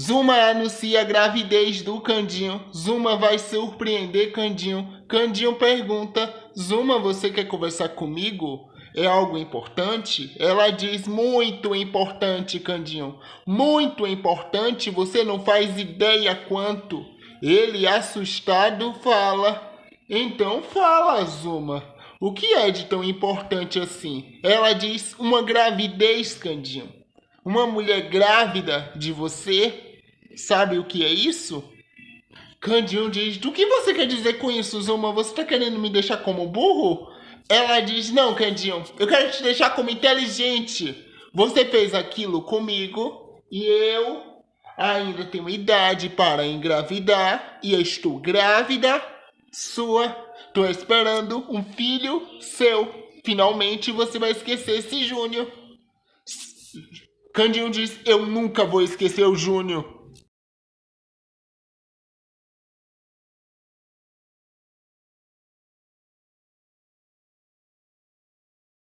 Zuma anuncia a gravidez do Candinho. Zuma vai surpreender Candinho. Candinho pergunta: Zuma, você quer conversar comigo? É algo importante? Ela diz: muito importante, Candinho. Muito importante, você não faz ideia quanto. Ele, assustado, fala: então fala, Zuma. O que é de tão importante assim? Ela diz: uma gravidez, Candinho. Uma mulher grávida de você. Sabe o que é isso? Candinho diz: do que você quer dizer com isso, Zuma? Você tá querendo me deixar como burro? Ela diz: não, Candinho, eu quero te deixar como inteligente. Você fez aquilo comigo e eu ainda tenho idade para engravidar e eu estou grávida sua. Tô esperando um filho seu. Finalmente você vai esquecer esse Júnior. Candinho diz: eu nunca vou esquecer o Júnior.